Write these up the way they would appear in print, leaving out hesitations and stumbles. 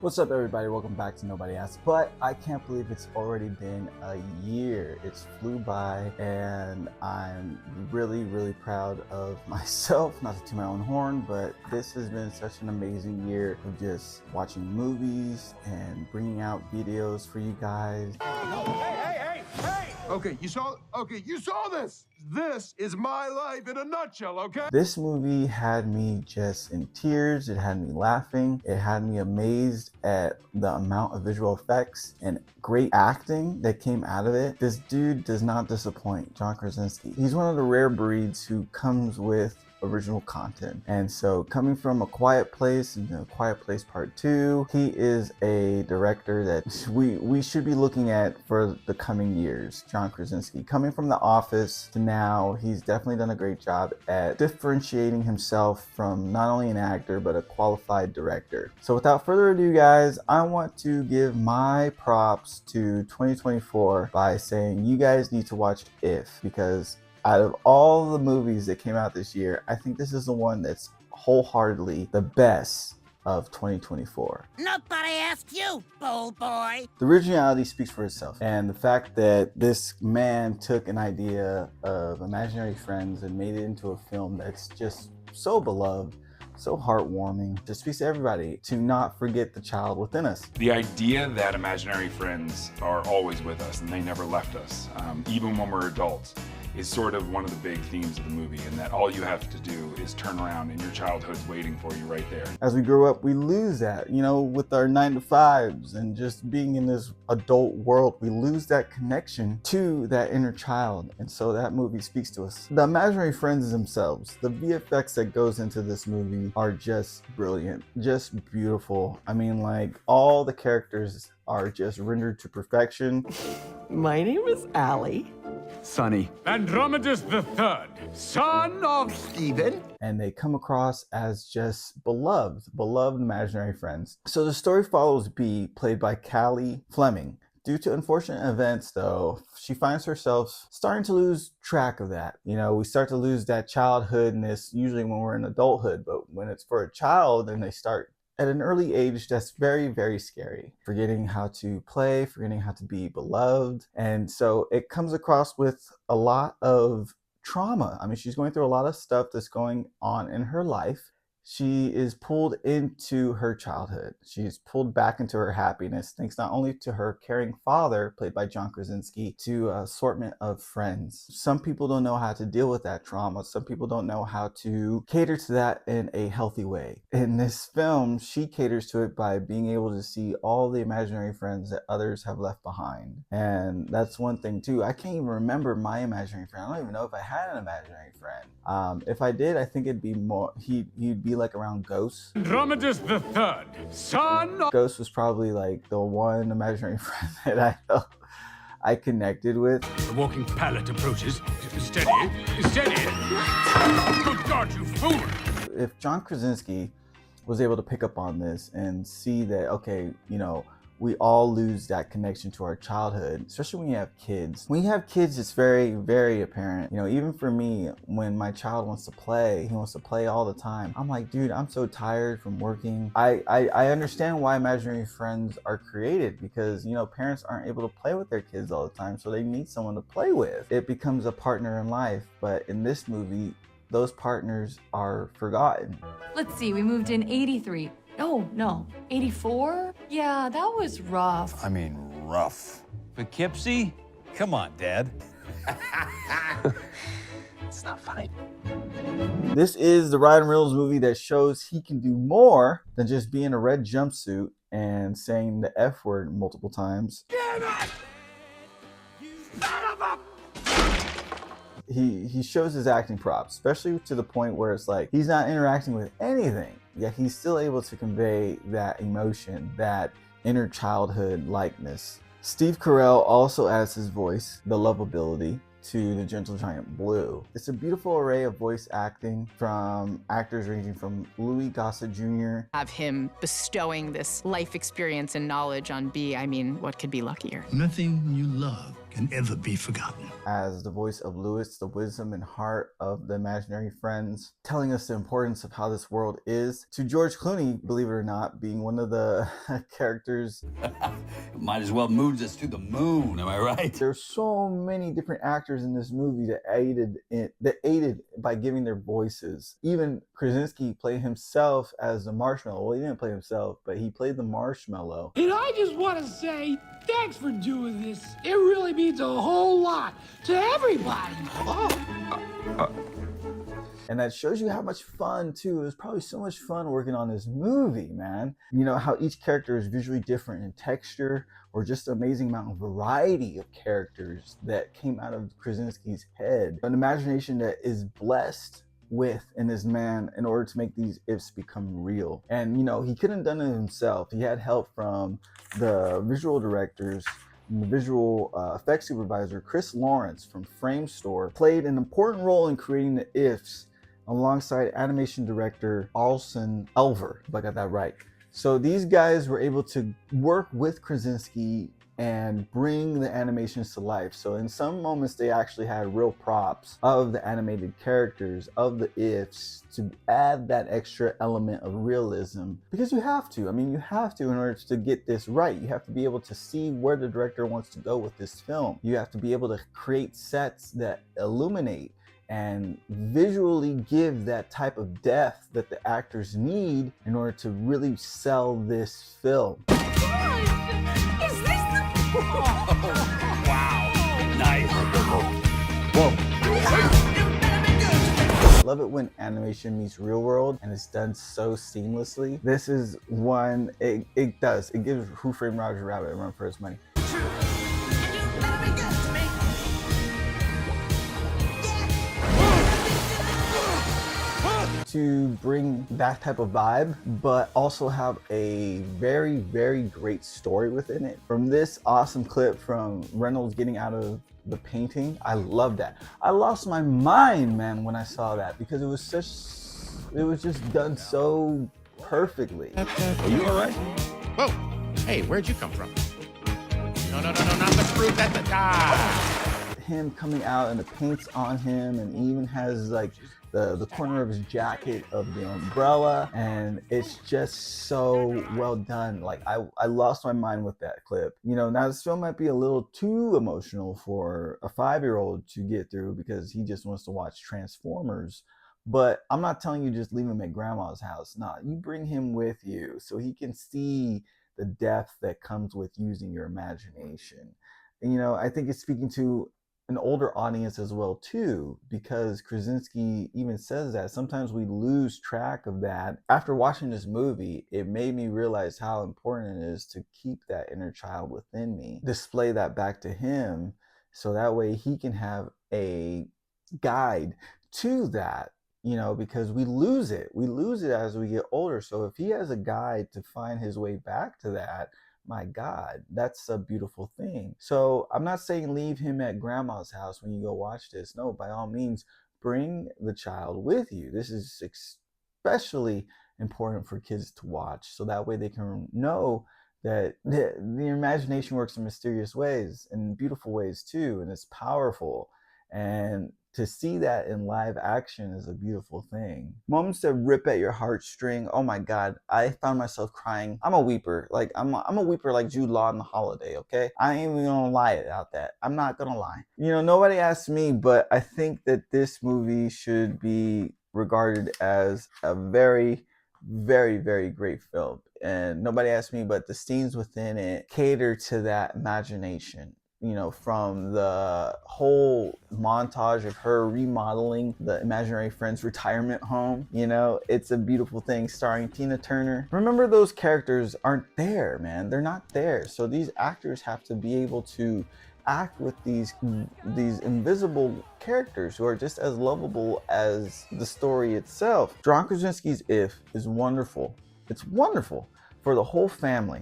What's up, everybody? Welcome back to Nobody Asked. But I can't believe it's already been a year. It's flew by, and I'm really proud of myself. Not to toot my own horn, but this has been such an amazing year of just watching movies and bringing out videos for you guys. Hey! Okay, you saw this. This is my life in a nutshell, okay? This movie had me just in tears. It had me laughing. It had me amazed at the amount of visual effects and great acting that came out of it. This dude does not disappoint, John Krasinski. He's one of the rare breeds who comes with original content. And so coming from A Quiet Place and A Quiet Place Part 2, he is a director that we should be looking at for the coming years. John Krasinski, coming from The Office to now, he's definitely done a great job at differentiating himself from not only an actor but a qualified director. So without further ado, guys, I want to give my props to 2024 by saying you guys need to watch If, because out of all the movies that came out this year, I think this is the one that's wholeheartedly the best of 2024. Nobody asked you, bold boy. The originality speaks for itself, and the fact that this man took an idea of imaginary friends and made it into a film that's just so beloved, so heartwarming, just speaks to everybody to not forget the child within us. The idea that imaginary friends are always with us and they never left us, even when we're adults, is sort of one of the big themes of the movie, and that all you have to do is turn around and your childhood's waiting for you right there. As we grow up, we lose that, with our 9-to-5s and just being in this adult world, we lose that connection to that inner child. And so that movie speaks to us. The imaginary friends themselves, the VFX that goes into this movie are just brilliant, just beautiful. I mean, like, all the characters are just rendered to perfection. My name is Allie. Sonny. Andromedas the Third, son of Stephen. And they come across as just beloved imaginary friends. So the story follows B, played by Callie Fleming. Due to unfortunate events, though, she finds herself starting to lose track of that. We start to lose that childhoodness usually when we're in adulthood, but when it's for a child and they start at an early age, that's very scary. Forgetting how to play, forgetting how to be beloved. And so it comes across with a lot of trauma. I mean, she's going through a lot of stuff that's going on in her life. She is pulled into her childhood. She's pulled back into her happiness, thanks not only to her caring father, played by John Krasinski, to an assortment of friends. Some people don't know how to deal with that trauma. Some people don't know how to cater to that in a healthy way. In this film, she caters to it by being able to see all the imaginary friends that others have left behind. And that's one thing too. I can't even remember my imaginary friend. I don't even know if I had an imaginary friend. If I did, I think it'd be more, he'd be like around Ghost. Andromedas the Third, son of... Ghost was probably like the one imaginary friend that I felt I connected with. The walking pallet approaches. Steady. Good God, you fool! If John Krasinski was able to pick up on this and see that, okay, we all lose that connection to our childhood, especially when you have kids. When you have kids, it's very apparent. Even for me, when my child wants to play, he wants to play all the time. I'm like, dude, I'm so tired from working. I understand why imaginary friends are created, because, parents aren't able to play with their kids all the time, so they need someone to play with. It becomes a partner in life, but in this movie, those partners are forgotten. Let's see, we moved in 83. No, 84? Yeah, that was rough. I mean, rough. Poughkeepsie? Come on, Dad. It's not funny. This is the Ryan Reynolds movie that shows he can do more than just be in a red jumpsuit and saying the F word multiple times. Damn it! You son of a... He shows his acting props, especially to the point where it's like he's not interacting with anything, yet he's still able to convey that emotion, that inner childhood likeness. Steve Carell also adds his voice, the lovability, to The Gentle Giant Blue. It's a beautiful array of voice acting from actors ranging from Louis Gossett Jr. Have him bestowing this life experience and knowledge on B. I mean, what could be luckier? Nothing you love can ever be forgotten. As the voice of Lewis, the wisdom and heart of the imaginary friends, telling us the importance of how this world is, to George Clooney, believe it or not, being one of the characters. Might as well move us to the moon, am I right? There's so many different actors in this movie that aided by giving their voices. Even Krasinski played himself as the marshmallow. Well, he didn't play himself, but he played the marshmallow. And I just want to say thanks for doing this. It really means a whole lot to everybody. And that shows you how much fun, too. It was probably so much fun working on this movie, man. You know, how each character is visually different in texture, or just an amazing amount of variety of characters that came out of Krasinski's head. An imagination that is blessed with in this man in order to make these ifs become real. And, you know, he couldn't have done it himself. He had help from the visual directors, the visual effects supervisor. Chris Lawrence from Framestore played an important role in creating the ifs alongside animation director Alson Elver, if I got that right. So these guys were able to work with Krasinski and bring the animations to life. So in some moments they actually had real props of the animated characters, of the ifs, to add that extra element of realism. Because you have to. I mean, you have to in order to get this right. You have to be able to see where the director wants to go with this film. You have to be able to create sets that illuminate and visually give that type of depth that the actors need in order to really sell this film. Is this the... Oh, wow. Nice. Whoa. I love it when animation meets real world and it's done so seamlessly. This is one, it gives Who Framed Roger Rabbit a run for his money. To bring that type of vibe, but also have a very, very great story within it. From this awesome clip from Reynolds getting out of the painting, I love that. I lost my mind, man, when I saw that, because it was just done so perfectly. Are you all right? Whoa, hey, where'd you come from? No, not the fruit, Him coming out and the paint's on him, and he even has like the corner of his jacket of the umbrella, and it's just so well done. Like I lost my mind with that clip. You know, now this film might be a little too emotional for a 5-year-old to get through because he just wants to watch Transformers. But I'm not telling you just leave him at grandma's house. Nah, you bring him with you so he can see the depth that comes with using your imagination. And, you know, I think it's speaking to an older audience as well too, because Krasinski even says that sometimes we lose track of that. After watching this movie, it made me realize how important it is to keep that inner child within me, display that back to him, so that way he can have a guide to that, you know, because we lose it as we get older. So if he has a guide to find his way back to that, my God, that's a beautiful thing. So I'm not saying leave him at grandma's house when you go watch this. No, by all means, bring the child with you. This is especially important for kids to watch, so that way they can know that the imagination works in mysterious ways and beautiful ways too, and it's powerful. And to see that in live action is a beautiful thing. Moments that rip at your heartstring. Oh my God, I found myself crying. I'm a weeper. Like I'm a weeper like Jude Law in The Holiday, okay? I ain't even gonna lie about that. I'm not gonna lie. You know, nobody asked me, but I think that this movie should be regarded as a very, very, very great film. And nobody asked me, but the scenes within it cater to that imagination. You know, from the whole montage of her remodeling the imaginary friend's retirement home. You know, it's a beautiful thing, starring Tina Turner. Remember, those characters aren't there, man. They're not there. So these actors have to be able to act with these invisible characters who are just as lovable as the story itself. John Krasinski's If is wonderful. It's wonderful for the whole family,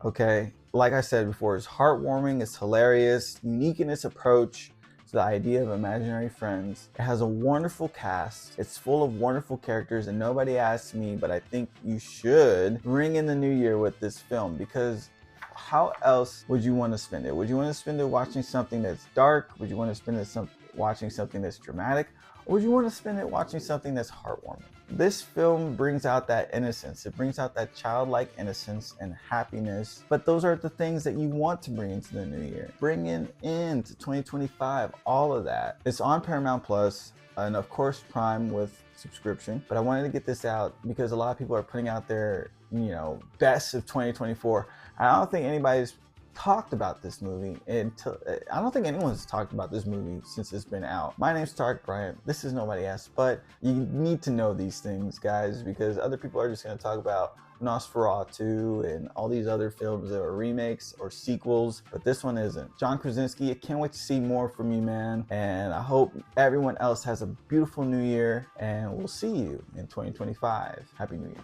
okay? Like I said before, it's heartwarming, it's hilarious, unique in its approach to the idea of imaginary friends. It has a wonderful cast. It's full of wonderful characters, and nobody asked me, but I think you should ring in the new year with this film, because how else would you want to spend it? Would you want to spend it watching something that's dark? Would you want to spend it watching something that's dramatic? Or would you want to spend it watching something that's heartwarming? This film brings out that innocence. It brings out that childlike innocence and happiness. But those are the things that you want to bring into the new year. Bringing into 2025, all of that. It's on Paramount Plus and of course Prime with subscription. But I wanted to get this out because a lot of people are putting out their, best of 2024. I don't think anybody's talked about this movie until I don't think anyone's talked about this movie since it's been out. My name's Tarek Bryant. This is Nobody Asked, but you need to know these things, guys, because other people are just going to talk about Nosferatu and all these other films that are remakes or sequels, but this one isn't. John Krasinski, I can't wait to see more from you, man, and I hope everyone else has a beautiful new year, and we'll see you in 2025. Happy New Year.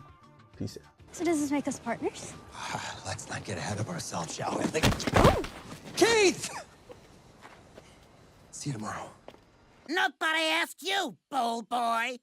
Peace out. So does this make us partners? Let's not get ahead of ourselves, shall we? Keith! See you tomorrow. Nobody asked you, bold boy.